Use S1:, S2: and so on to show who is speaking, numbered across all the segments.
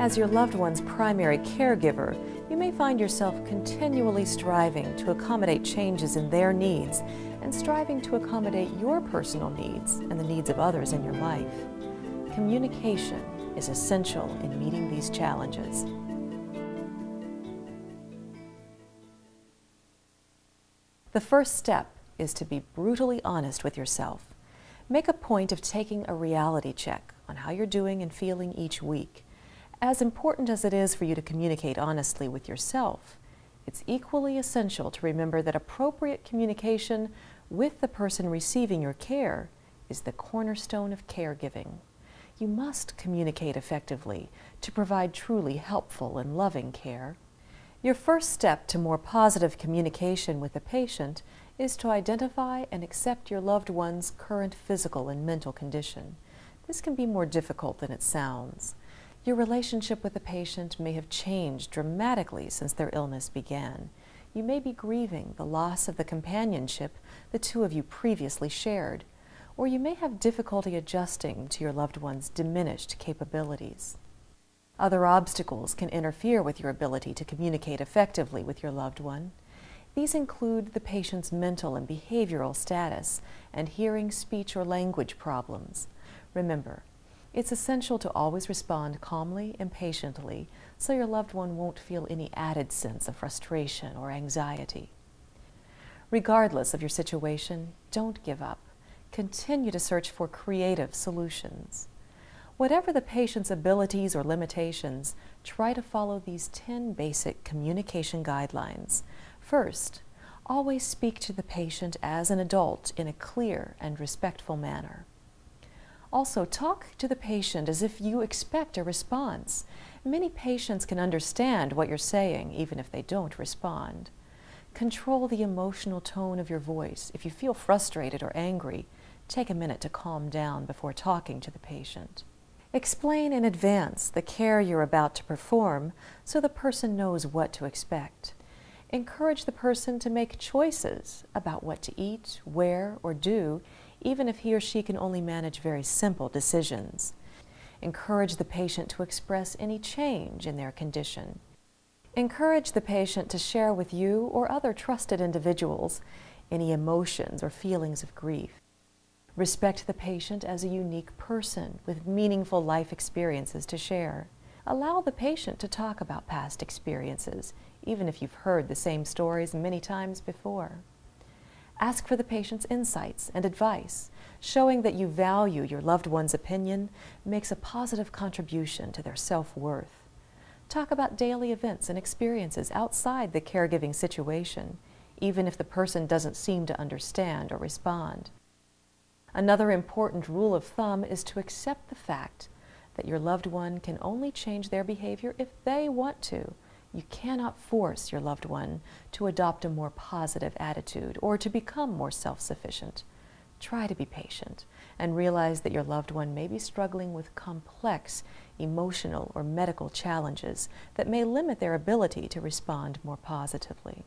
S1: As your loved one's primary caregiver, you may find yourself continually striving to accommodate changes in their needs and striving to accommodate your personal needs and the needs of others in your life. Communication is essential in meeting these challenges. The first step is to be brutally honest with yourself. Make a point of taking a reality check on how you're doing and feeling each week. As important as it is for you to communicate honestly with yourself, it's equally essential to remember that appropriate communication with the person receiving your care is the cornerstone of caregiving. You must communicate effectively to provide truly helpful and loving care. Your first step to more positive communication with the patient is to identify and accept your loved one's current physical and mental condition. This can be more difficult than it sounds. Your relationship with the patient may have changed dramatically since their illness began. You may be grieving the loss of the companionship the two of you previously shared, or you may have difficulty adjusting to your loved one's diminished capabilities. Other obstacles can interfere with your ability to communicate effectively with your loved one. These include the patient's mental and behavioral status and hearing, speech, or language problems. Remember, it's essential to always respond calmly and patiently so your loved one won't feel any added sense of frustration or anxiety. Regardless of your situation, don't give up. Continue to search for creative solutions. Whatever the patient's abilities or limitations, try to follow these 10 basic communication guidelines. First, always speak to the patient as an adult in a clear and respectful manner. Also, talk to the patient as if you expect a response. Many patients can understand what you're saying, even if they don't respond. Control the emotional tone of your voice. If you feel frustrated or angry, take a minute to calm down before talking to the patient. Explain in advance the care you're about to perform so the person knows what to expect. Encourage the person to make choices about what to eat, where, or do, even if he or she can only manage very simple decisions. Encourage the patient to express any change in their condition. Encourage the patient to share with you or other trusted individuals any emotions or feelings of grief. Respect the patient as a unique person with meaningful life experiences to share. Allow the patient to talk about past experiences, even if you've heard the same stories many times before. Ask for the patient's insights and advice. Showing that you value your loved one's opinion makes a positive contribution to their self-worth. Talk about daily events and experiences outside the caregiving situation, even if the person doesn't seem to understand or respond. Another important rule of thumb is to accept the fact that your loved one can only change their behavior if they want to. You cannot force your loved one to adopt a more positive attitude or to become more self-sufficient. Try to be patient and realize that your loved one may be struggling with complex emotional or medical challenges that may limit their ability to respond more positively.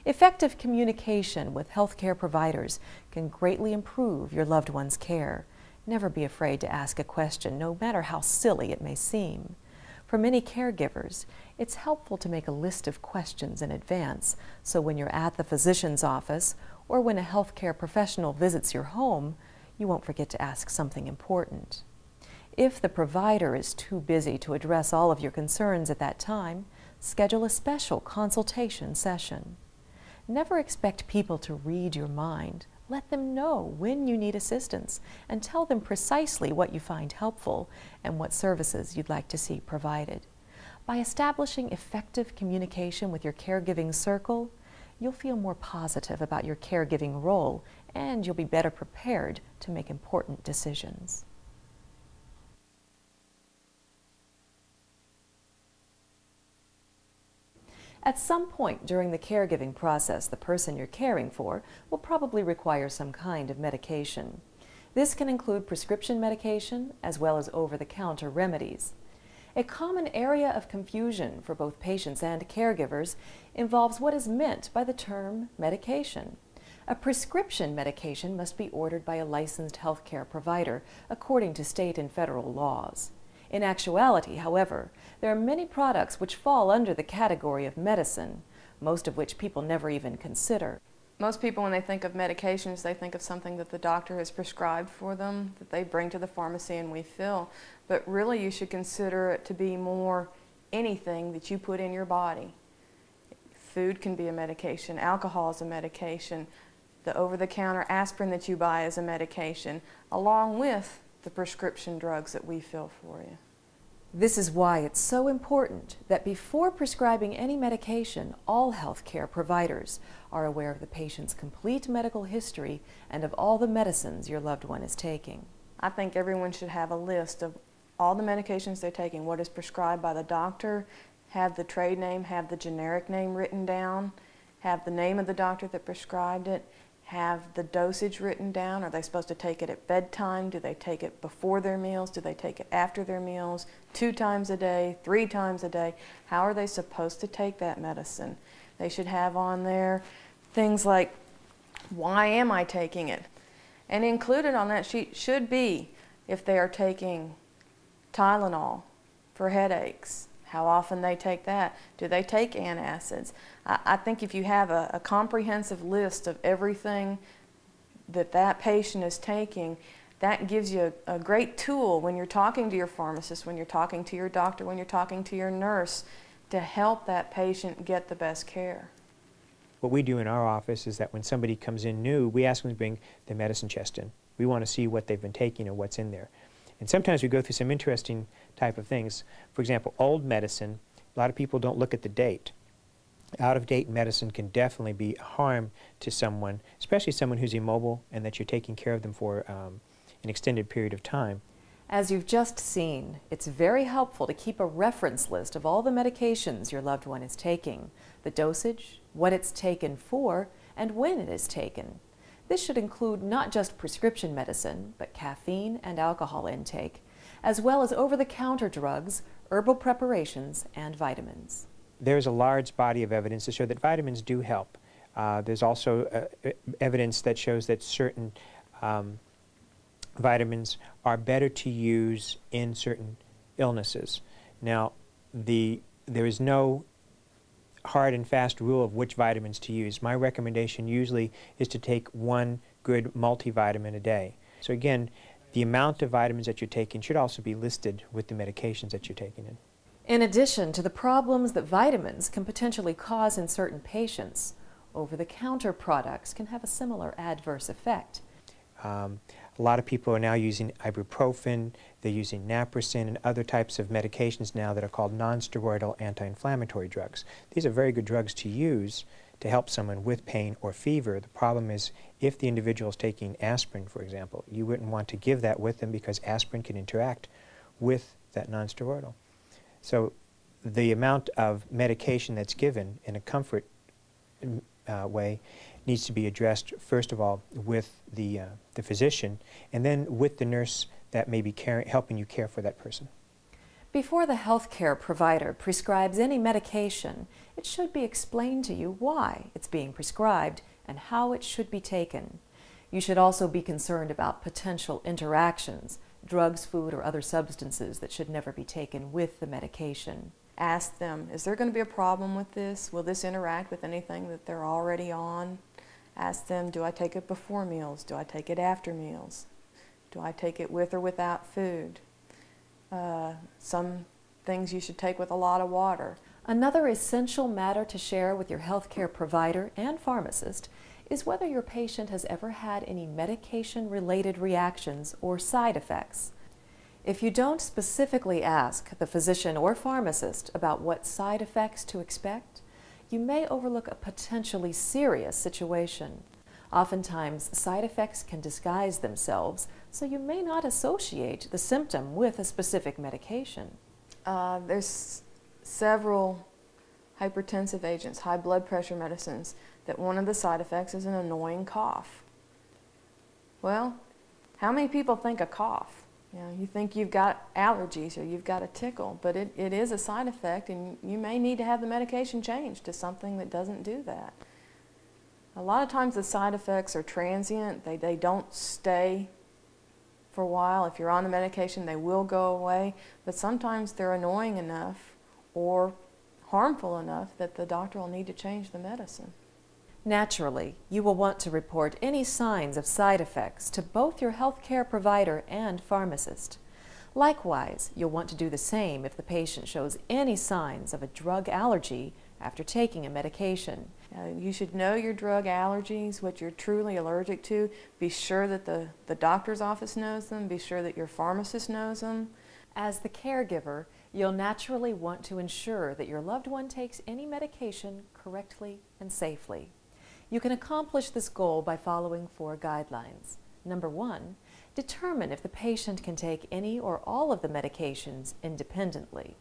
S1: Effective communication with healthcare providers can greatly improve your loved one's care. Never be afraid to ask a question, no matter how silly it may seem. For many caregivers, it's helpful to make a list of questions in advance, so when you're at the physician's office or when a healthcare professional visits your home, you won't forget to ask something important. If the provider is too busy to address all of your concerns at that time, schedule a special consultation session. Never expect people to read your mind. Let them know when you need assistance and tell them precisely what you find helpful and what services you'd like to see provided. By establishing effective communication with your caregiving circle, you'll feel more positive about your caregiving role and you'll be better prepared to make important decisions. At some point during the caregiving process, the person you're caring for will probably require some kind of medication. This can include prescription medication as well as over-the-counter remedies. A common area of confusion for both patients and caregivers involves what is meant by the term medication. A prescription medication must be ordered by a licensed healthcare provider according to state and federal laws. In actuality, however, there are many products which fall under the category of medicine, most of which people never even consider.
S2: Most people, when they think of medications, they think of something that the doctor has prescribed for them, that they bring to the pharmacy and we fill. But really you should consider it to be more anything that you put in your body. Food can be a medication, alcohol is a medication, the over-the-counter aspirin that you buy is a medication, along with the prescription drugs that we fill for you.
S1: This is why it's so important that before prescribing any medication, all healthcare providers are aware of the patient's complete medical history and of all the medicines your loved one is taking.
S2: I think everyone should have a list of all the medications they're taking, what is prescribed by the doctor, have the trade name, have the generic name written down, have the name of the doctor that prescribed it, have the dosage written down. Are they supposed to take it at bedtime? Do they take it before their meals? Do they take it after their meals? 2 times a day, 3 times a day? How are they supposed to take that medicine? They should have on there things like, why am I taking it? And included on that sheet should be if they are taking Tylenol for headaches, how often they take that. Do they take antacids? I think if you have a comprehensive list of everything that patient is taking, that gives you a great tool when you're talking to your pharmacist, when you're talking to your doctor, when you're talking to your nurse, to help that patient get the best care.
S3: What we do in our office is that when somebody comes in new, we ask them to bring their medicine chest in. We want to see what they've been taking or what's in there. And sometimes we go through some interesting type of things. For example, old medicine, a lot of people don't look at the date. Out-of-date medicine can definitely be a harm to someone, especially someone who's immobile and that you're taking care of them for an extended period of time.
S1: As you've just seen, it's very helpful to keep a reference list of all the medications your loved one is taking, the dosage, what it's taken for, and when it is taken. This should include not just prescription medicine, but caffeine and alcohol intake, as well as over-the-counter drugs, herbal preparations, and vitamins.
S3: There's a large body of evidence to show that vitamins do help. There's also evidence that shows that certain vitamins are better to use in certain illnesses. Now, there is no hard and fast rule of which vitamins to use. My recommendation usually is to take 1 good multivitamin a day. So again, the amount of vitamins that you're taking should also be listed with the medications that you're taking in.
S1: In addition to the problems that vitamins can potentially cause in certain patients, over-the-counter products can have a similar adverse effect.
S3: A lot of people are now using ibuprofen, they're using naproxen and other types of medications now that are called non-steroidal anti-inflammatory drugs. These are very good drugs to use to help someone with pain or fever. The problem is if the individual is taking aspirin, for example, you wouldn't want to give that with them because aspirin can interact with that non-steroidal. So the amount of medication that's given in a comfort way needs to be addressed, first of all, with the physician, and then with the nurse that may be helping you care for that person.
S1: Before the healthcare provider prescribes any medication, it should be explained to you why it's being prescribed and how it should be taken. You should also be concerned about potential interactions, drugs, food, or other substances that should never be taken with the medication.
S2: Ask them, is there going to be a problem with this? Will this interact with anything that they're already on? Ask them, do I take it before meals? Do I take it after meals? Do I take it with or without food? Some things you should take with a lot of water.
S1: Another essential matter to share with your healthcare provider and pharmacist is whether your patient has ever had any medication-related reactions or side effects. If you don't specifically ask the physician or pharmacist about what side effects to expect, you may overlook a potentially serious situation. Oftentimes, side effects can disguise themselves, so you may not associate the symptom with a specific medication.
S2: There's several hypertensive agents, high blood pressure medicines, that one of the side effects is an annoying cough. Well, how many people think a cough? You know, you think you've got allergies or you've got a tickle, but it is a side effect, and you may need to have the medication changed to something that doesn't do that. A lot of times the side effects are transient. They don't stay for a while. If you're on the medication, they will go away, but sometimes they're annoying enough or harmful enough that the doctor will need to change the medicine.
S1: Naturally, you will want to report any signs of side effects to both your healthcare provider and pharmacist. Likewise, you'll want to do the same if the patient shows any signs of a drug allergy after taking a medication.
S2: You should know your drug allergies, what you're truly allergic to. Be sure that the doctor's office knows them. Be sure that your pharmacist knows them.
S1: As the caregiver, you'll naturally want to ensure that your loved one takes any medication correctly and safely. You can accomplish this goal by following 4 guidelines. Number 1, determine if the patient can take any or all of the medications independently.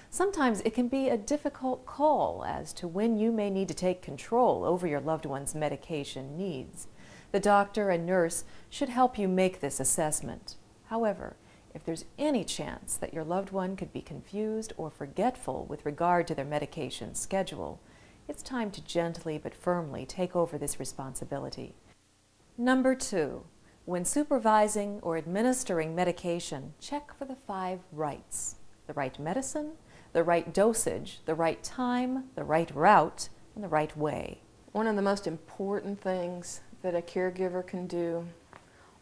S1: Sometimes it can be a difficult call as to when you may need to take control over your loved one's medication needs. The doctor and nurse should help you make this assessment. However, if there's any chance that your loved one could be confused or forgetful with regard to their medication schedule, it's time to gently but firmly take over this responsibility. Number 2, when supervising or administering medication, check for the 5 rights: the right medicine, the right dosage, the right time, the right route, and the right way.
S2: One of the most important things that a caregiver can do,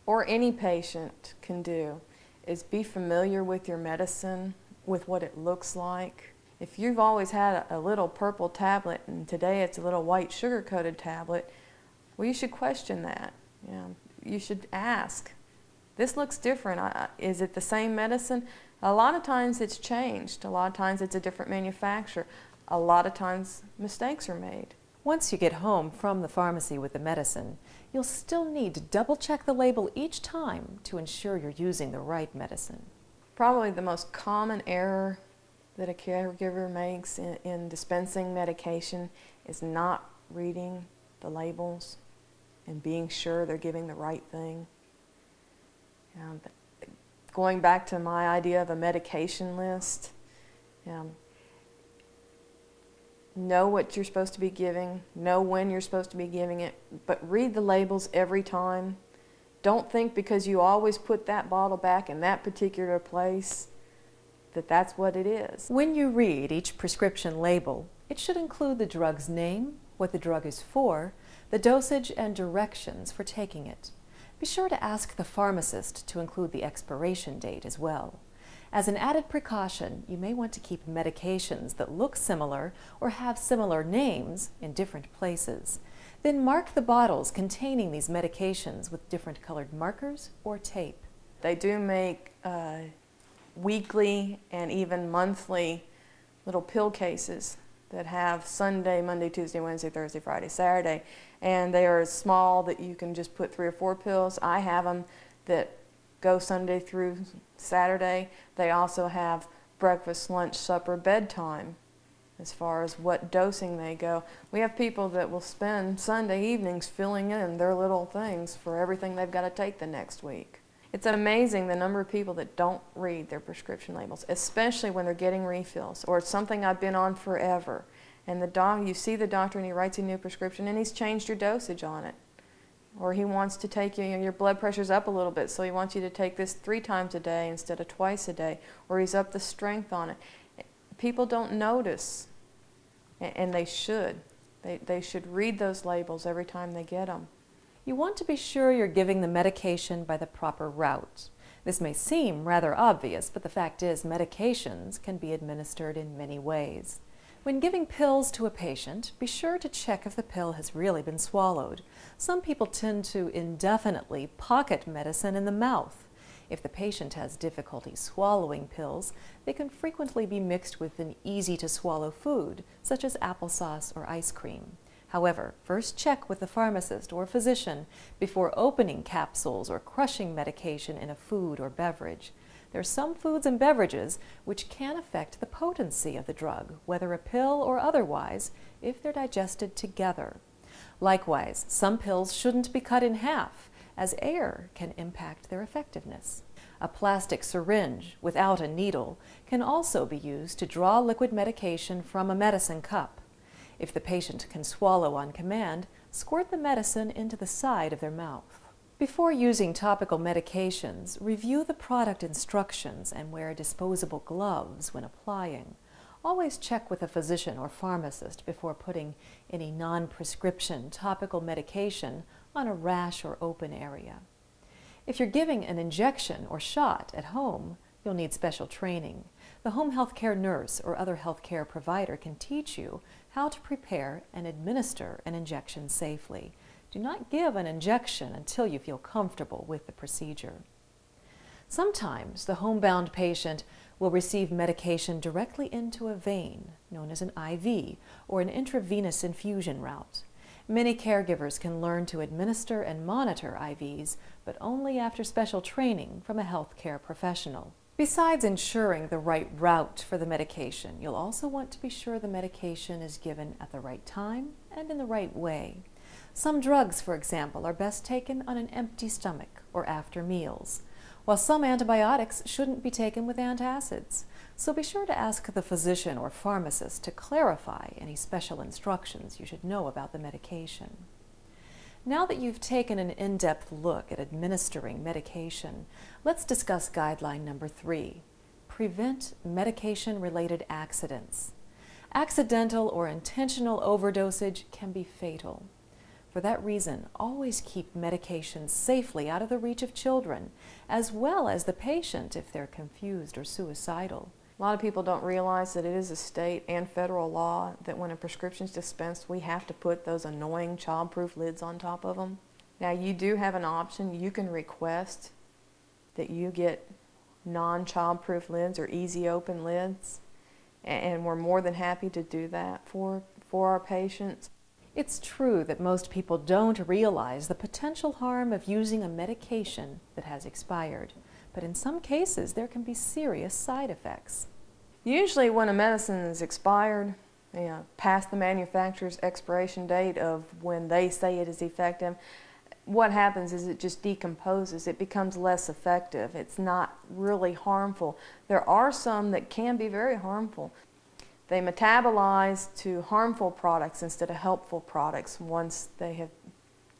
S2: or any patient can do, is be familiar with your medicine, with what it looks like. If you've always had a little purple tablet and today it's a little white sugar-coated tablet, well, you should question that. You should ask, this looks different. Is it the same medicine? A lot of times it's changed. A lot of times it's a different manufacturer. A lot of times mistakes are made.
S1: Once you get home from the pharmacy with the medicine, you'll still need to double-check the label each time to ensure you're using the right medicine.
S2: Probably the most common error that a caregiver makes in dispensing medication is not reading the labels and being sure they're giving the right thing. Going back to my idea of a medication list, know what you're supposed to be giving, know when you're supposed to be giving it, but read the labels every time. Don't think because you always put that bottle back in that particular place that that's what it is.
S1: When you read each prescription label, it should include the drug's name, what the drug is for, the dosage and directions for taking it. Be sure to ask the pharmacist to include the expiration date as well. As an added precaution, you may want to keep medications that look similar or have similar names in different places. Then mark the bottles containing these medications with different colored markers or tape.
S2: They do make weekly and even monthly little pill cases that have Sunday, Monday, Tuesday, Wednesday, Thursday, Friday, Saturday, and they are small that you can just put 3 or 4 pills. I have them that go Sunday through Saturday. They also have breakfast, lunch, supper, bedtime as far as what dosing they go. We have people that will spend Sunday evenings filling in their little things for everything they've got to take the next week. It's amazing the number of people that don't read their prescription labels, especially when they're getting refills or it's something I've been on forever. And you see the doctor and he writes a new prescription and he's changed your dosage on it. Or he wants to take your blood pressure's up a little bit, so he wants you to take this 3 times a day instead of twice a day. Or he's up the strength on it. People don't notice, and they should. They should read those labels every time they get them.
S1: You want to be sure you're giving the medication by the proper route. This may seem rather obvious, but the fact is medications can be administered in many ways. When giving pills to a patient, be sure to check if the pill has really been swallowed. Some people tend to indefinitely pocket medicine in the mouth. If the patient has difficulty swallowing pills, they can frequently be mixed with an easy-to-swallow food, such as applesauce or ice cream. However, first check with the pharmacist or physician before opening capsules or crushing medication in a food or beverage. There are some foods and beverages which can affect the potency of the drug, whether a pill or otherwise, if they're digested together. Likewise, some pills shouldn't be cut in half, as air can impact their effectiveness. A plastic syringe without a needle can also be used to draw liquid medication from a medicine cup. If the patient can swallow on command, Squirt the medicine into the side of their mouth. Before using topical medications, review the product instructions and wear disposable gloves when applying. Always check with a physician or pharmacist before putting any non-prescription topical medication on a rash or open area. If you're giving an injection or shot at home, you'll need special training. The home health care nurse or other health care provider can teach you how to prepare and administer an injection safely. Do not give an injection until you feel comfortable with the procedure. Sometimes the homebound patient will receive medication directly into a vein, known as an IV, or an intravenous infusion route. Many caregivers can learn to administer and monitor IVs, but only after special training from a healthcare professional. Besides ensuring the right route for the medication, you'll also want to be sure the medication is given at the right time and in the right way. Some drugs, for example, are best taken on an empty stomach or after meals, while some antibiotics shouldn't be taken with antacids. So be sure to ask the physician or pharmacist to clarify any special instructions you should know about the medication. Now that you've taken an in-depth look at administering medication, let's discuss guideline number 3. Prevent medication-related accidents. Accidental or intentional overdosage can be fatal. For that reason, always keep medications safely out of the reach of children, as well as the patient if they're confused or suicidal.
S2: A lot of people don't realize that it is a state and federal law that when a prescription is dispensed, we have to put those annoying child-proof lids on top of them. Now, you do have an option. You can request that you get non-child-proof lids or easy open lids, and we're more than happy to do that for our patients.
S1: It's true that most people don't realize the potential harm of using a medication that has expired, but in some cases there can be serious side effects.
S2: Usually when a medicine is expired, past the manufacturer's expiration date of when they say it is effective, what happens is it just decomposes. It becomes less effective. It's not really harmful. There are some that can be very harmful. They metabolize to harmful products instead of helpful products once they have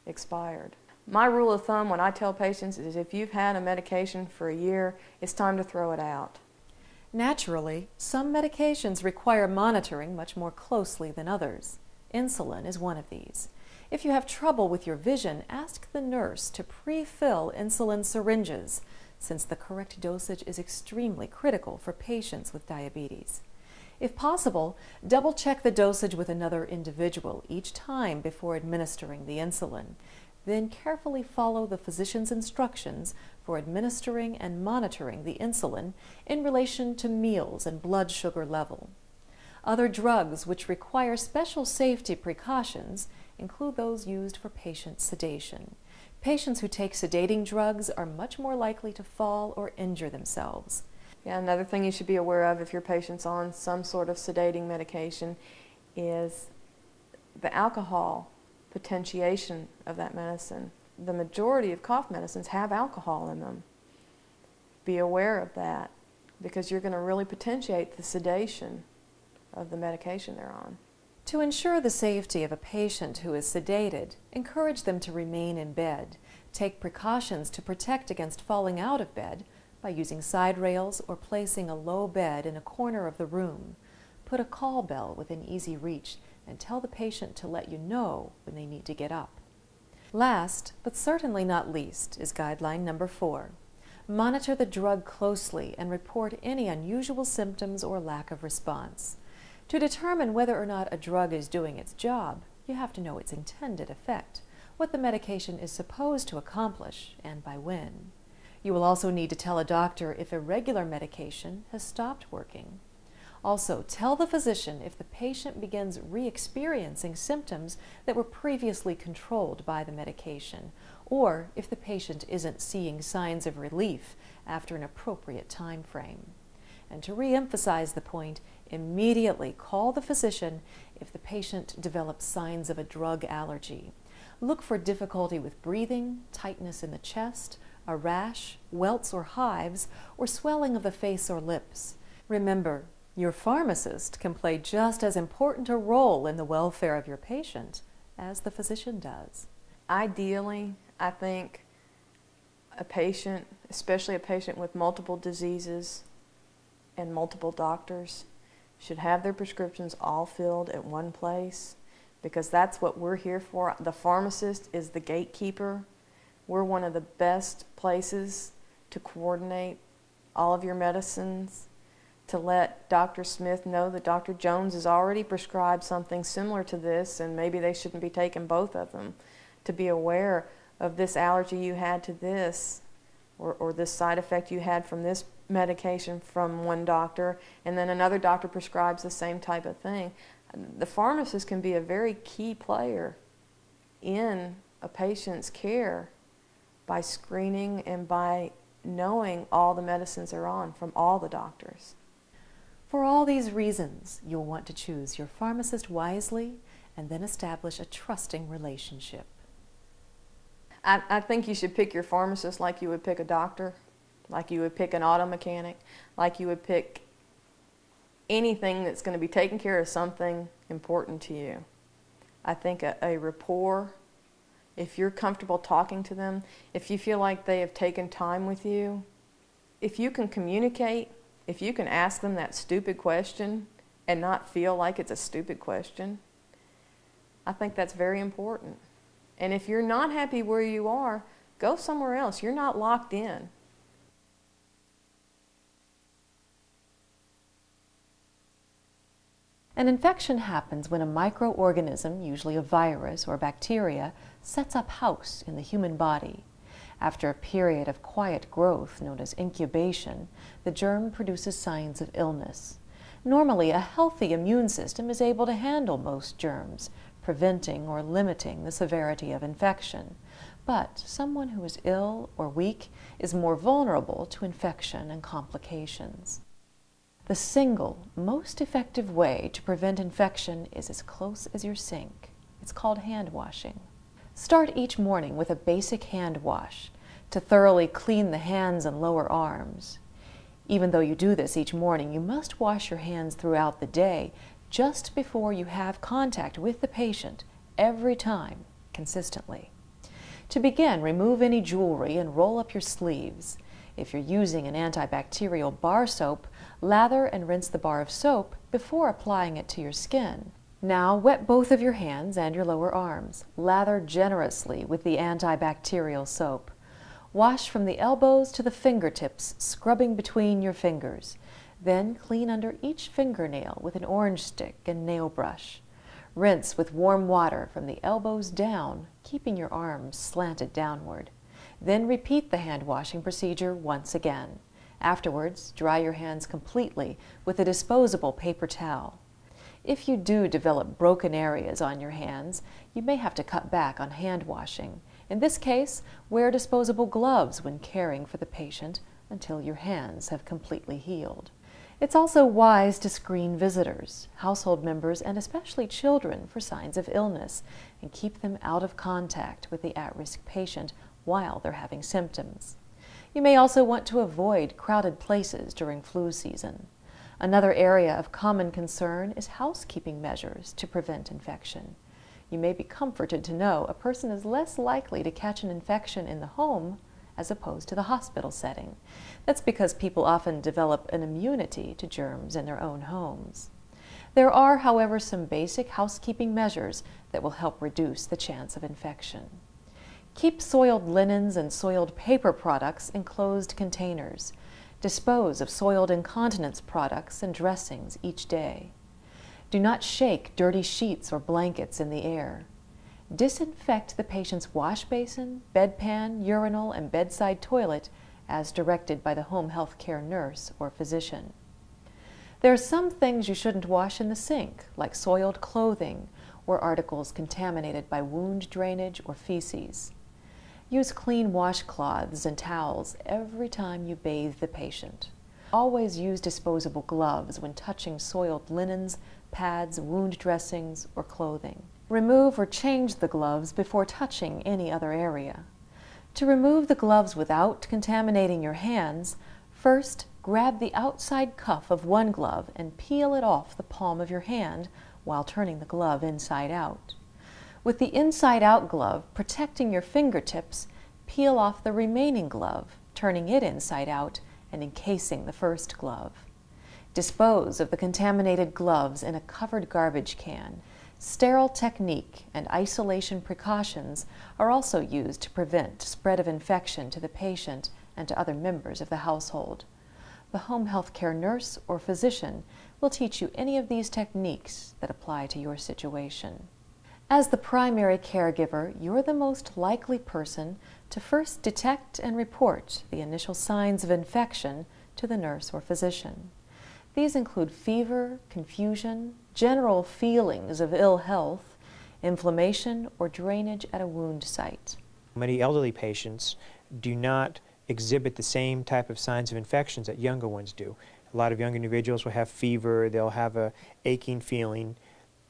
S2: expired. My rule of thumb when I tell patients is if you've had a medication for a year, it's time to throw it out.
S1: Naturally, some medications require monitoring much more closely than others. Insulin is one of these. If you have trouble with your vision, ask the nurse to pre-fill insulin syringes, since the correct dosage is extremely critical for patients with diabetes. If possible, double-check the dosage with another individual each time before administering the insulin. Then carefully follow the physician's instructions for administering and monitoring the insulin in relation to meals and blood sugar level. Other drugs which require special safety precautions include those used for patient sedation. Patients who take sedating drugs are much more likely to fall or injure themselves.
S2: Yeah, another thing you should be aware of if your patient's on some sort of sedating medication is the alcohol potentiation of that medicine. The majority of cough medicines have alcohol in them. Be aware of that because you're going to really potentiate the sedation of the medication they're on.
S1: To ensure the safety of a patient who is sedated, encourage them to remain in bed. Take precautions to protect against falling out of bed by using side rails or placing a low bed in a corner of the room. Put a call bell within easy reach and tell the patient to let you know when they need to get up. Last, but certainly not least, is guideline number 4. Monitor the drug closely and report any unusual symptoms or lack of response. To determine whether or not a drug is doing its job, you have to know its intended effect, what the medication is supposed to accomplish, and by when. You will also need to tell a doctor if a regular medication has stopped working. Also, tell the physician if the patient begins re-experiencing symptoms that were previously controlled by the medication, or if the patient isn't seeing signs of relief after an appropriate time frame. And to re-emphasize the point, immediately call the physician if the patient develops signs of a drug allergy. Look for difficulty with breathing, tightness in the chest, a rash, welts or hives, or swelling of the face or lips. Remember, your pharmacist can play just as important a role in the welfare of your patient as the physician does.
S2: Ideally, I think a patient, especially a patient with multiple diseases and multiple doctors, should have their prescriptions all filled at one place, because that's what we're here for. The pharmacist is the gatekeeper. We're one of the best places to coordinate all of your medicines, to let Dr. Smith know that Dr. Jones has already prescribed something similar to this and maybe they shouldn't be taking both of them, to be aware of this allergy you had to this, or this side effect you had from this medication from one doctor, and then another doctor prescribes the same type of thing. The pharmacist can be a very key player in a patient's care by screening and by knowing all the medicines they're on from all the doctors.
S1: For all these reasons, you'll want to choose your pharmacist wisely and then establish a trusting relationship.
S2: I think you should pick your pharmacist like you would pick a doctor, like you would pick an auto mechanic, like you would pick anything that's going to be taking care of something important to you. I think a rapport, if you're comfortable talking to them, if you feel like they have taken time with you, if you can communicate, if you can ask them that stupid question and not feel like it's a stupid question, I think that's very important. And if you're not happy where you are, go somewhere else. You're not locked in.
S1: An infection happens when a microorganism, usually a virus or bacteria, sets up house in the human body. After a period of quiet growth, known as incubation, the germ produces signs of illness. Normally, a healthy immune system is able to handle most germs, preventing or limiting the severity of infection. But someone who is ill or weak is more vulnerable to infection and complications. The single most effective way to prevent infection is as close as your sink. It's called hand washing. Start each morning with a basic hand wash to thoroughly clean the hands and lower arms. Even though you do this each morning, you must wash your hands throughout the day just before you have contact with the patient every time, consistently. To begin, remove any jewelry and roll up your sleeves. If you're using an antibacterial bar soap, lather and rinse the bar of soap before applying it to your skin. Now wet both of your hands and your lower arms. Lather generously with the antibacterial soap. Wash from the elbows to the fingertips, scrubbing between your fingers. Then clean under each fingernail with an orange stick and nail brush. Rinse with warm water from the elbows down, keeping your arms slanted downward. Then repeat the hand washing procedure once again. Afterwards, dry your hands completely with a disposable paper towel. If you do develop broken areas on your hands, you may have to cut back on hand washing. In this case, wear disposable gloves when caring for the patient until your hands have completely healed. It's also wise to screen visitors, household members, and especially children for signs of illness and keep them out of contact with the at-risk patient while they're having symptoms. You may also want to avoid crowded places during flu season. Another area of common concern is housekeeping measures to prevent infection. You may be comforted to know a person is less likely to catch an infection in the home as opposed to the hospital setting. That's because people often develop an immunity to germs in their own homes. There are, however, some basic housekeeping measures that will help reduce the chance of infection. Keep soiled linens and soiled paper products in closed containers. Dispose of soiled incontinence products and dressings each day. Do not shake dirty sheets or blankets in the air. Disinfect the patient's wash basin, bedpan, urinal, and bedside toilet as directed by the home health care nurse or physician. There are some things you shouldn't wash in the sink, like soiled clothing or articles contaminated by wound drainage or feces. Use clean washcloths and towels every time you bathe the patient. Always use disposable gloves when touching soiled linens, pads, wound dressings, or clothing. Remove or change the gloves before touching any other area. To remove the gloves without contaminating your hands, first grab the outside cuff of one glove and peel it off the palm of your hand while turning the glove inside out. With the inside-out glove protecting your fingertips, peel off the remaining glove, turning it inside out and encasing the first glove. Dispose of the contaminated gloves in a covered garbage can. Sterile technique and isolation precautions are also used to prevent spread of infection to the patient and to other members of the household. The home health care nurse or physician will teach you any of these techniques that apply to your situation. As the primary caregiver, you're the most likely person to first detect and report the initial signs of infection to the nurse or physician. These include fever, confusion, general feelings of ill health, inflammation, or drainage at a wound site.
S3: Many elderly patients do not exhibit the same type of signs of infections that younger ones do. A lot of young individuals will have fever, they'll have a aching feeling.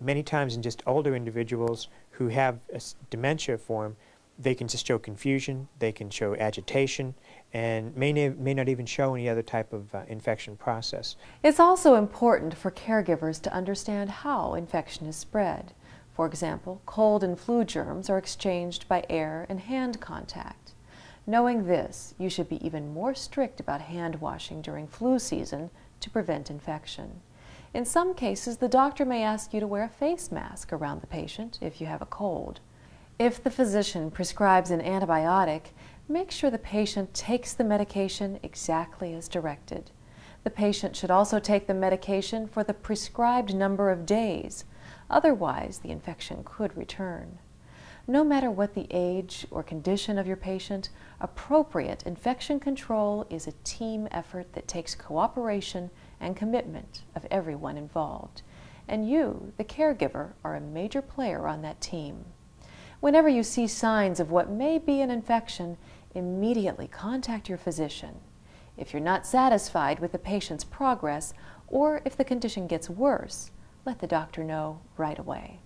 S3: Many times in just older individuals who have a dementia form, they can just show confusion, they can show agitation, and may not even show any other type of infection process.
S1: It's also important for caregivers to understand how infection is spread. For example, cold and flu germs are exchanged by air and hand contact. Knowing this, you should be even more strict about hand washing during flu season to prevent infection. In some cases, the doctor may ask you to wear a face mask around the patient if you have a cold. If the physician prescribes an antibiotic, make sure the patient takes the medication exactly as directed. The patient should also take the medication for the prescribed number of days. Otherwise, the infection could return. No matter what the age or condition of your patient, appropriate infection control is a team effort that takes cooperation and commitment of everyone involved. And you, the caregiver, are a major player on that team. Whenever you see signs of what may be an infection, immediately contact your physician. If you're not satisfied with the patient's progress, or if the condition gets worse, let the doctor know right away.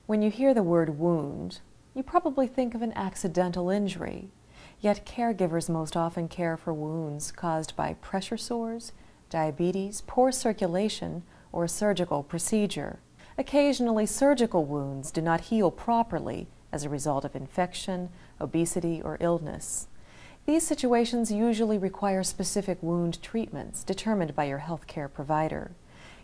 S1: When you hear the word wound, you probably think of an accidental injury, yet caregivers most often care for wounds caused by pressure sores, diabetes, poor circulation, or a surgical procedure. Occasionally, surgical wounds do not heal properly as a result of infection, obesity, or illness. These situations usually require specific wound treatments determined by your healthcare provider.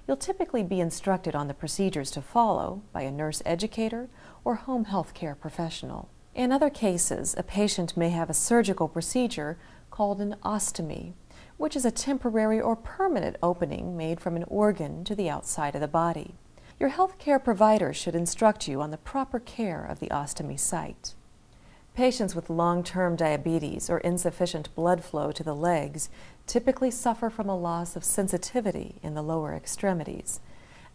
S1: You'll typically be instructed on the procedures to follow by a nurse educator or home health care professional. In other cases, a patient may have a surgical procedure called an ostomy, which is a temporary or permanent opening made from an organ to the outside of the body. Your healthcare provider should instruct you on the proper care of the ostomy site. Patients with long-term diabetes or insufficient blood flow to the legs typically suffer from a loss of sensitivity in the lower extremities.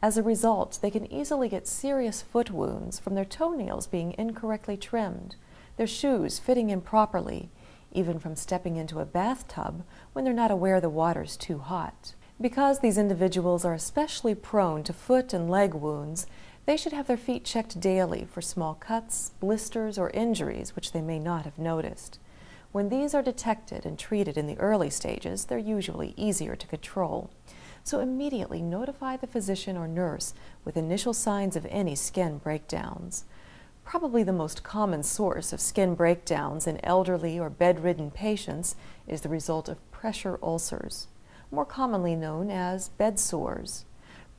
S1: As a result, they can easily get serious foot wounds from their toenails being incorrectly trimmed, their shoes fitting improperly, even from stepping into a bathtub when they're not aware the water's too hot. Because these individuals are especially prone to foot and leg wounds, they should have their feet checked daily for small cuts, blisters, or injuries which they may not have noticed. When these are detected and treated in the early stages, they're usually easier to control. So immediately notify the physician or nurse with initial signs of any skin breakdowns. Probably the most common source of skin breakdowns in elderly or bedridden patients is the result of pressure ulcers, more commonly known as bed sores.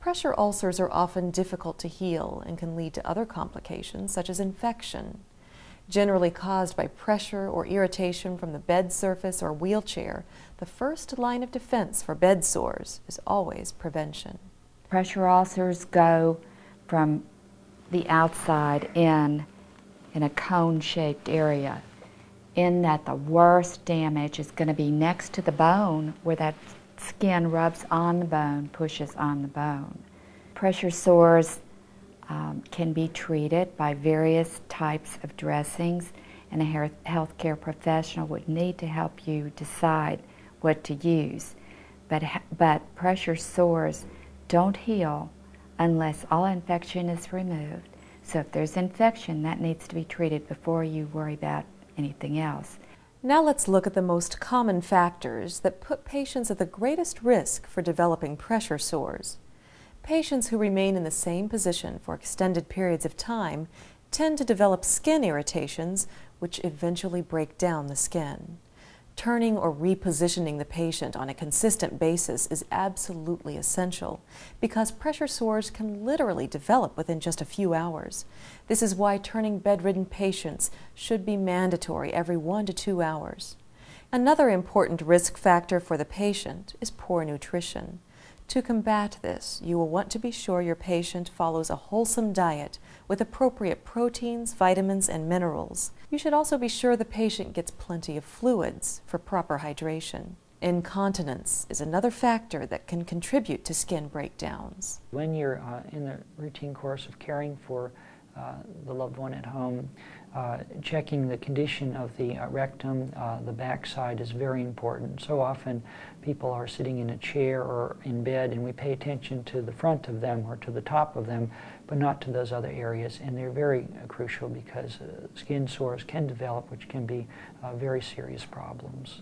S1: Pressure ulcers are often difficult to heal and can lead to other complications such as infection. Generally caused by pressure or irritation from the bed surface or wheelchair, the first line of defense for bed sores is always prevention.
S4: Pressure ulcers go from the outside in a cone-shaped area, in that the worst damage is going to be next to the bone where that skin rubs on the bone, pushes on the bone. Pressure sores can be treated by various types of dressings, and a healthcare professional would need to help you decide what to use. But pressure sores don't heal unless all infection is removed. So if there's infection, that needs to be treated before you worry about anything else.
S1: Now let's look at the most common factors that put patients at the greatest risk for developing pressure sores. Patients who remain in the same position for extended periods of time tend to develop skin irritations, which eventually break down the skin. Turning or repositioning the patient on a consistent basis is absolutely essential because pressure sores can literally develop within just a few hours. This is why turning bedridden patients should be mandatory every 1 to 2 hours. Another important risk factor for the patient is poor nutrition. To combat this, you will want to be sure your patient follows a wholesome diet with appropriate proteins, vitamins, and minerals. You should also be sure the patient gets plenty of fluids for proper hydration. Incontinence is another factor that can contribute to skin breakdowns.
S5: When you're in the routine course of caring for the loved one at home, checking the condition of the rectum, the backside is very important. So often people are sitting in a chair or in bed and we pay attention to the front of them or to the top of them, but not to those other areas, and they're very crucial because skin sores can develop, which can be very serious problems.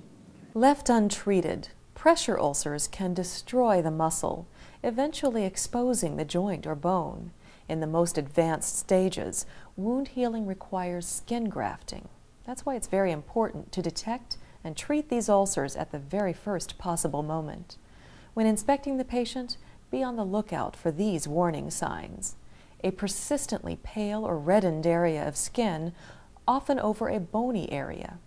S1: Left untreated, pressure ulcers can destroy the muscle, eventually exposing the joint or bone. In the most advanced stages, wound healing requires skin grafting. That's why it's very important to detect and treat these ulcers at the very first possible moment. When inspecting the patient, be on the lookout for these warning signs. A persistently pale or reddened area of skin, often over a bony area.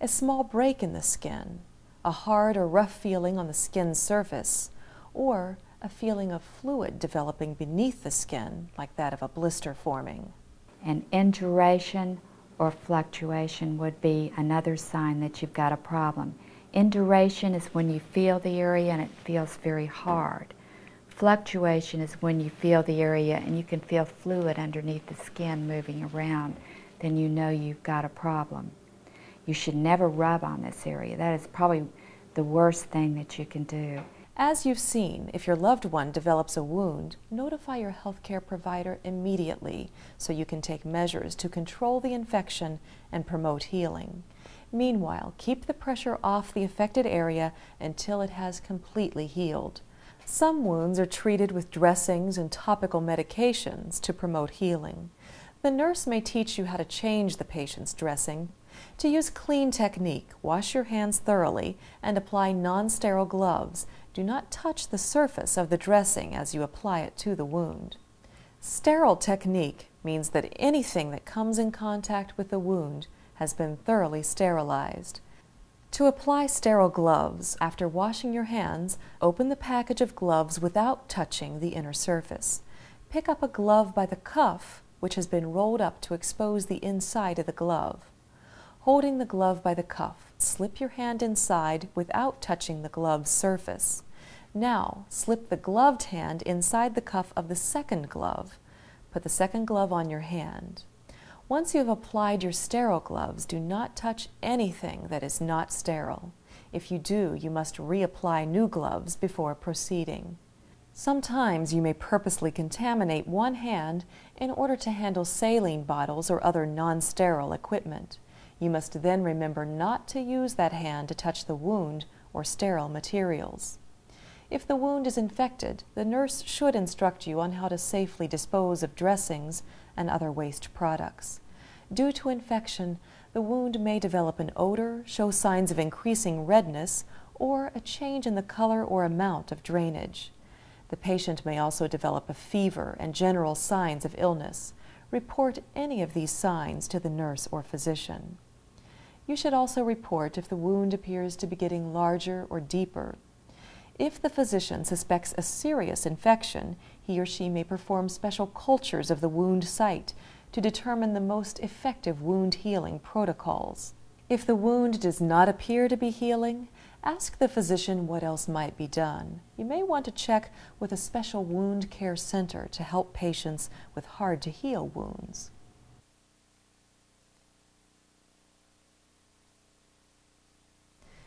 S1: A small break in the skin. A hard or rough feeling on the skin's surface. Or a feeling of fluid developing beneath the skin, like that of a blister forming.
S4: And induration or fluctuation would be another sign that you've got a problem. Induration is when you feel the area and it feels very hard. Fluctuation is when you feel the area and you can feel fluid underneath the skin moving around. Then you know you've got a problem. You should never rub on this area. That is probably the worst thing that you can do.
S1: As you've seen, if your loved one develops a wound, notify your healthcare provider immediately so you can take measures to control the infection and promote healing. Meanwhile, keep the pressure off the affected area until it has completely healed. Some wounds are treated with dressings and topical medications to promote healing. The nurse may teach you how to change the patient's dressing. To use clean technique, wash your hands thoroughly and apply non-sterile gloves. Do not touch the surface of the dressing as you apply it to the wound. Sterile technique means that anything that comes in contact with the wound has been thoroughly sterilized. To apply sterile gloves, after washing your hands, open the package of gloves without touching the inner surface. Pick up a glove by the cuff, which has been rolled up to expose the inside of the glove. Holding the glove by the cuff, slip your hand inside without touching the glove's surface. Now, slip the gloved hand inside the cuff of the second glove. Put the second glove on your hand. Once you have applied your sterile gloves, do not touch anything that is not sterile. If you do, you must reapply new gloves before proceeding. Sometimes you may purposely contaminate one hand in order to handle saline bottles or other non-sterile equipment. You must then remember not to use that hand to touch the wound or sterile materials. If the wound is infected, the nurse should instruct you on how to safely dispose of dressings and other waste products. Due to infection, the wound may develop an odor, show signs of increasing redness, or a change in the color or amount of drainage. The patient may also develop a fever and general signs of illness. Report any of these signs to the nurse or physician. You should also report if the wound appears to be getting larger or deeper. If the physician suspects a serious infection, he or she may perform special cultures of the wound site to determine the most effective wound healing protocols. If the wound does not appear to be healing, ask the physician what else might be done. You may want to check with a special wound care center to help patients with hard-to-heal wounds.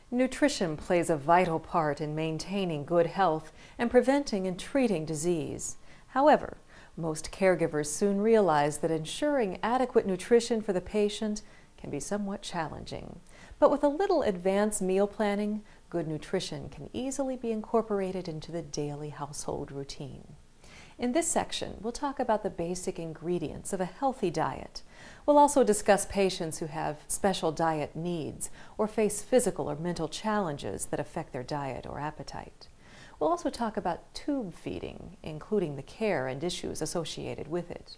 S1: Nutrition plays a vital part in maintaining good health and preventing and treating disease. However, most caregivers soon realize that ensuring adequate nutrition for the patient can be somewhat challenging. But with a little advanced meal planning, good nutrition can easily be incorporated into the daily household routine. In this section, we'll talk about the basic ingredients of a healthy diet. We'll also discuss patients who have special diet needs or face physical or mental challenges that affect their diet or appetite. We'll also talk about tube feeding, including the care and issues associated with it.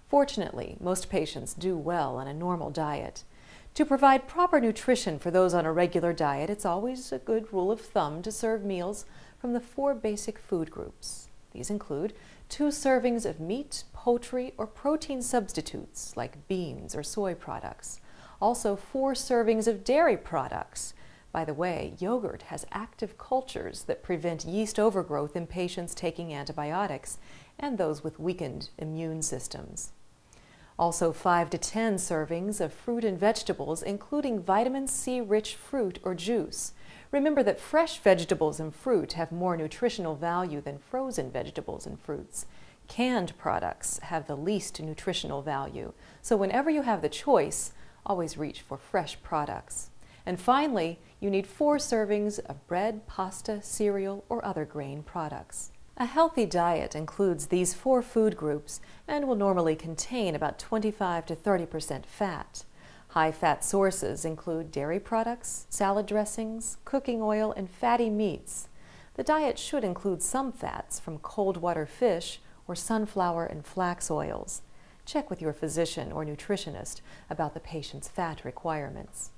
S1: Fortunately, most patients do well on a normal diet. To provide proper nutrition for those on a regular diet, it's always a good rule of thumb to serve meals from the 4 basic food groups. These include 2 servings of meat, poultry, or protein substitutes like beans or soy products. Also 4 servings of dairy products. By the way, yogurt has active cultures that prevent yeast overgrowth in patients taking antibiotics and those with weakened immune systems. Also 5 to 10 servings of fruit and vegetables, including vitamin C-rich fruit or juice. Remember that fresh vegetables and fruit have more nutritional value than frozen vegetables and fruits. Canned products have the least nutritional value, so whenever you have the choice, always reach for fresh products. And finally, you need 4 servings of bread, pasta, cereal, or other grain products. A healthy diet includes these 4 food groups and will normally contain about 25 to 30% fat. High-fat sources include dairy products, salad dressings, cooking oil, and fatty meats. The diet should include some fats from cold water fish or sunflower and flax oils. Check with your physician or nutritionist about the patient's fat requirements.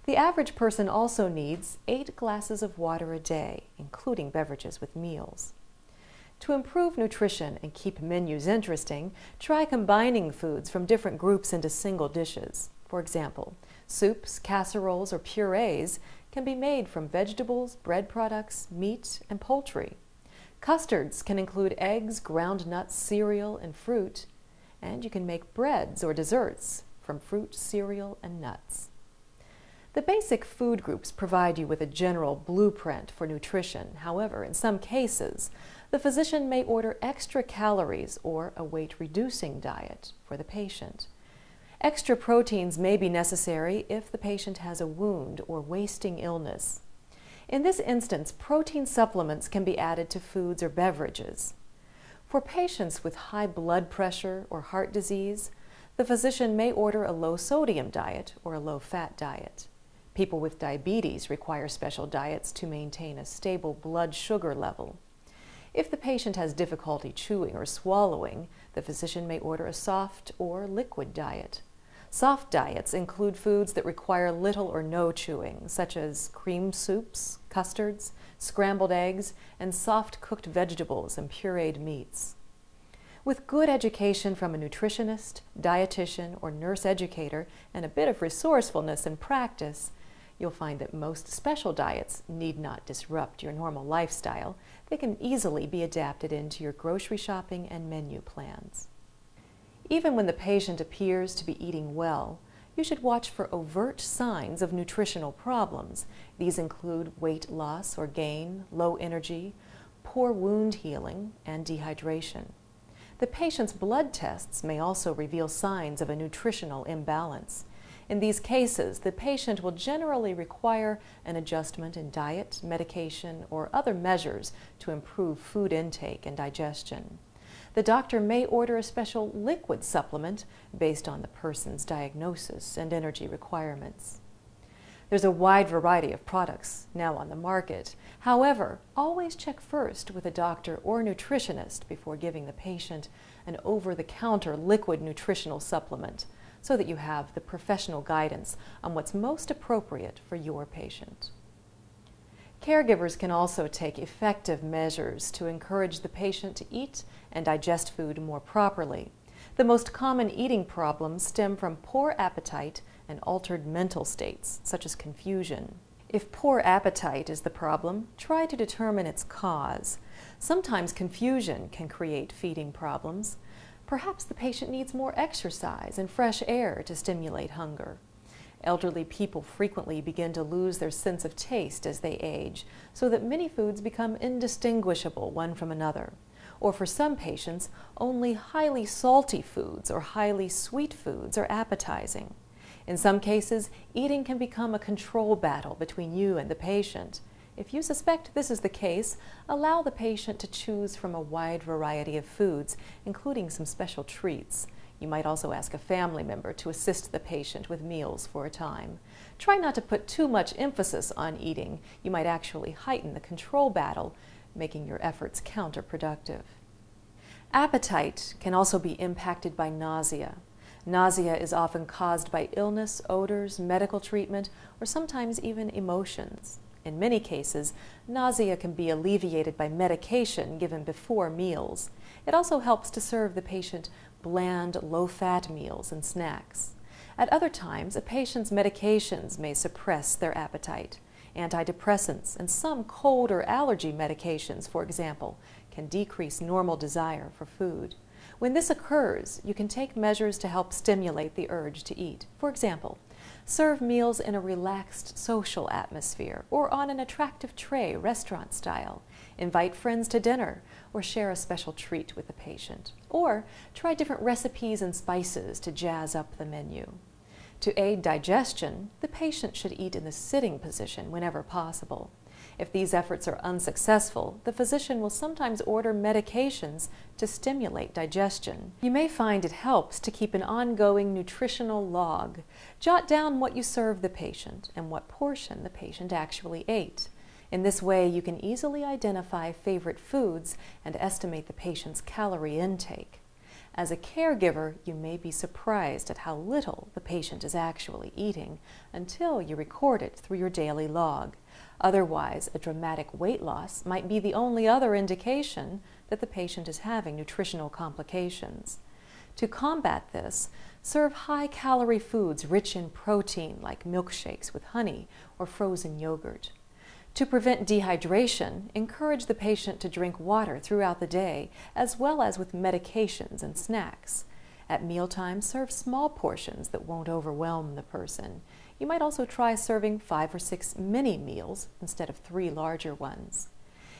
S1: The average person also needs 8 glasses of water a day, including beverages with meals. To improve nutrition and keep menus interesting, try combining foods from different groups into single dishes. For example, soups, casseroles, or purees can be made from vegetables, bread products, meat, and poultry. Custards can include eggs, ground nuts, cereal, and fruit. And you can make breads or desserts from fruit, cereal, and nuts. The basic food groups provide you with a general blueprint for nutrition. However, in some cases, the physician may order extra calories or a weight-reducing diet for the patient. Extra proteins may be necessary if the patient has a wound or wasting illness. In this instance, protein supplements can be added to foods or beverages. For patients with high blood pressure or heart disease, the physician may order a low-sodium diet or a low-fat diet. People with diabetes require special diets to maintain a stable blood sugar level. If the patient has difficulty chewing or swallowing, the physician may order a soft or liquid diet. Soft diets include foods that require little or no chewing, such as cream soups, custards, scrambled eggs, and soft cooked vegetables and pureed meats. With good education from a nutritionist, dietitian, or nurse educator, and a bit of resourcefulness and practice, you'll find that most special diets need not disrupt your normal lifestyle. They can easily be adapted into your grocery shopping and menu plans. Even when the patient appears to be eating well, you should watch for overt signs of nutritional problems. These include weight loss or gain, low energy, poor wound healing, and dehydration. The patient's blood tests may also reveal signs of a nutritional imbalance. In these cases, the patient will generally require an adjustment in diet, medication, or other measures to improve food intake and digestion. The doctor may order a special liquid supplement based on the person's diagnosis and energy requirements. There's a wide variety of products now on the market. However, always check first with a doctor or nutritionist before giving the patient an over-the-counter liquid nutritional supplement so that you have the professional guidance on what's most appropriate for your patient. Caregivers can also take effective measures to encourage the patient to eat and digest food more properly. The most common eating problems stem from poor appetite and altered mental states, such as confusion. If poor appetite is the problem, try to determine its cause. Sometimes confusion can create feeding problems. Perhaps the patient needs more exercise and fresh air to stimulate hunger. Elderly people frequently begin to lose their sense of taste as they age, so that many foods become indistinguishable one from another. Or for some patients, only highly salty foods or highly sweet foods are appetizing. In some cases, eating can become a control battle between you and the patient. If you suspect this is the case, allow the patient to choose from a wide variety of foods, including some special treats. You might also ask a family member to assist the patient with meals for a time. Try not to put too much emphasis on eating. You might actually heighten the control battle, making your efforts counterproductive. Appetite can also be impacted by nausea. Nausea is often caused by illness, odors, medical treatment, or sometimes even emotions. In many cases, nausea can be alleviated by medication given before meals. It also helps to serve the patient bland, low-fat meals and snacks. At other times, a patient's medications may suppress their appetite. Antidepressants and some cold or allergy medications, for example, can decrease normal desire for food. When this occurs, you can take measures to help stimulate the urge to eat. For example, serve meals in a relaxed social atmosphere or on an attractive tray, restaurant style. Invite friends to dinner or share a special treat with the patient. Or try different recipes and spices to jazz up the menu. To aid digestion, the patient should eat in the sitting position whenever possible. If these efforts are unsuccessful, the physician will sometimes order medications to stimulate digestion. You may find it helps to keep an ongoing nutritional log. Jot down what you serve the patient and what portion the patient actually ate. In this way, you can easily identify favorite foods and estimate the patient's calorie intake. As a caregiver, you may be surprised at how little the patient is actually eating until you record it through your daily log. Otherwise, a dramatic weight loss might be the only other indication that the patient is having nutritional complications. To combat this, serve high-calorie foods rich in protein like milkshakes with honey or frozen yogurt. To prevent dehydration, encourage the patient to drink water throughout the day, as well as with medications and snacks. At mealtime, serve small portions that won't overwhelm the person. You might also try serving 5 or 6 mini meals instead of 3 larger ones.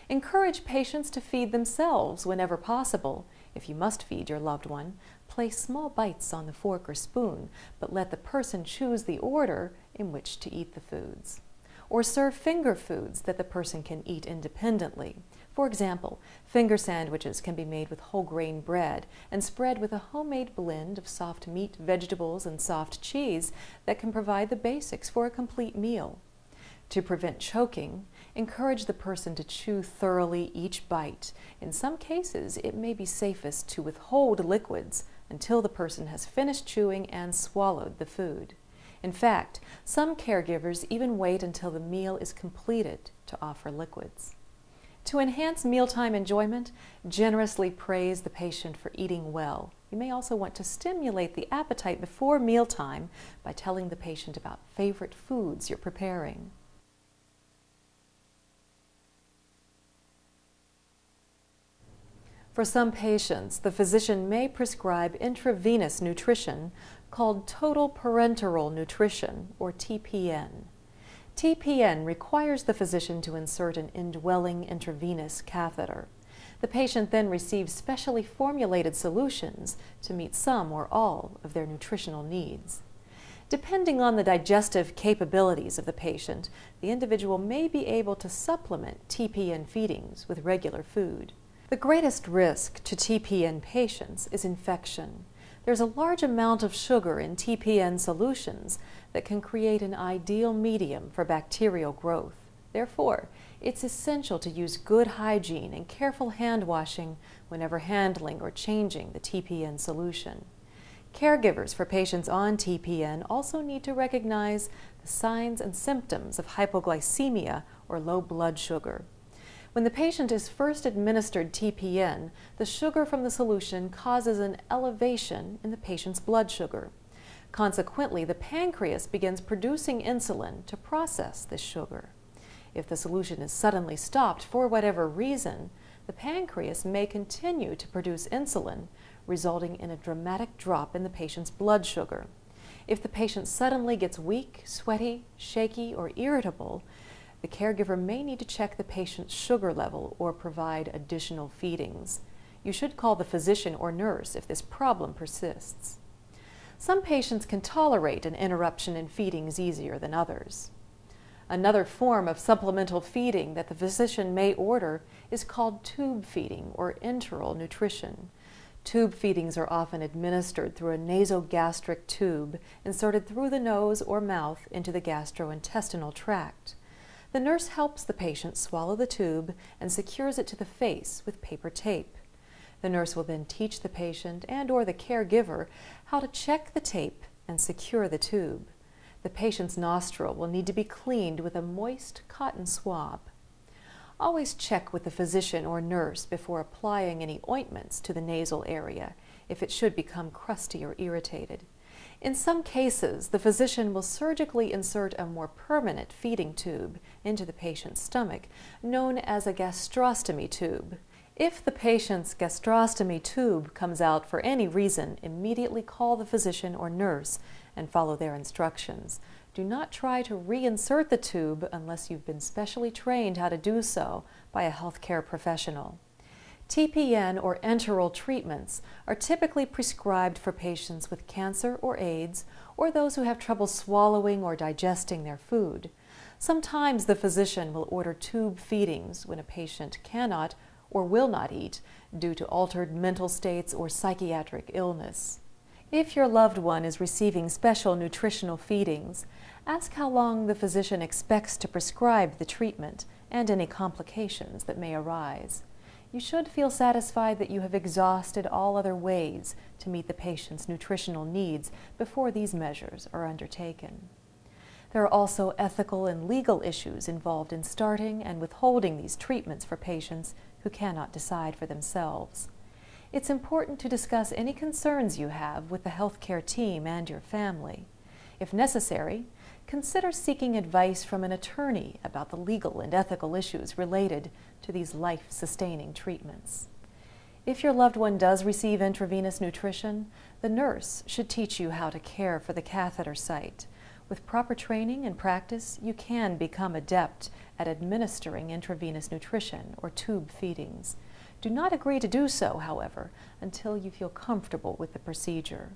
S1: Encourage patients to feed themselves whenever possible. If you must feed your loved one, place small bites on the fork or spoon, but let the person choose the order in which to eat the foods. Or serve finger foods that the person can eat independently. For example, finger sandwiches can be made with whole grain bread and spread with a homemade blend of soft meat, vegetables, and soft cheese that can provide the basics for a complete meal. To prevent choking, encourage the person to chew thoroughly each bite. In some cases, it may be safest to withhold liquids until the person has finished chewing and swallowed the food. In fact, some caregivers even wait until the meal is completed to offer liquids. To enhance mealtime enjoyment, generously praise the patient for eating well. You may also want to stimulate the appetite before mealtime by telling the patient about favorite foods you're preparing. For some patients, the physician may prescribe intravenous nutrition called total parenteral nutrition, or TPN. TPN requires the physician to insert an indwelling intravenous catheter. The patient then receives specially formulated solutions to meet some or all of their nutritional needs. Depending on the digestive capabilities of the patient, the individual may be able to supplement TPN feedings with regular food. The greatest risk to TPN patients is infection. There's a large amount of sugar in TPN solutions that can create an ideal medium for bacterial growth. Therefore, it's essential to use good hygiene and careful hand washing whenever handling or changing the TPN solution. Caregivers for patients on TPN also need to recognize the signs and symptoms of hypoglycemia or low blood sugar. When the patient is first administered TPN, the sugar from the solution causes an elevation in the patient's blood sugar. Consequently, the pancreas begins producing insulin to process this sugar. If the solution is suddenly stopped for whatever reason, the pancreas may continue to produce insulin, resulting in a dramatic drop in the patient's blood sugar. If the patient suddenly gets weak, sweaty, shaky, or irritable, the caregiver may need to check the patient's sugar level or provide additional feedings. You should call the physician or nurse if this problem persists. Some patients can tolerate an interruption in feedings easier than others. Another form of supplemental feeding that the physician may order is called tube feeding or enteral nutrition. Tube feedings are often administered through a nasogastric tube inserted through the nose or mouth into the gastrointestinal tract. The nurse helps the patient swallow the tube and secures it to the face with paper tape. The nurse will then teach the patient and/or the caregiver how to check the tape and secure the tube. The patient's nostril will need to be cleaned with a moist cotton swab. Always check with the physician or nurse before applying any ointments to the nasal area if it should become crusty or irritated. In some cases, the physician will surgically insert a more permanent feeding tube into the patient's stomach, known as a gastrostomy tube. If the patient's gastrostomy tube comes out for any reason, immediately call the physician or nurse and follow their instructions. Do not try to reinsert the tube unless you've been specially trained how to do so by a healthcare professional. TPN or enteral treatments are typically prescribed for patients with cancer or AIDS or those who have trouble swallowing or digesting their food. Sometimes the physician will order tube feedings when a patient cannot or will not eat due to altered mental states or psychiatric illness. If your loved one is receiving special nutritional feedings, ask how long the physician expects to prescribe the treatment and any complications that may arise. You should feel satisfied that you have exhausted all other ways to meet the patient's nutritional needs before these measures are undertaken. There are also ethical and legal issues involved in starting and withholding these treatments for patients who cannot decide for themselves. It's important to discuss any concerns you have with the healthcare team and your family. If necessary, consider seeking advice from an attorney about the legal and ethical issues related to these life-sustaining treatments. If your loved one does receive intravenous nutrition, the nurse should teach you how to care for the catheter site. With proper training and practice, you can become adept at administering intravenous nutrition or tube feedings. Do not agree to do so, however, until you feel comfortable with the procedure.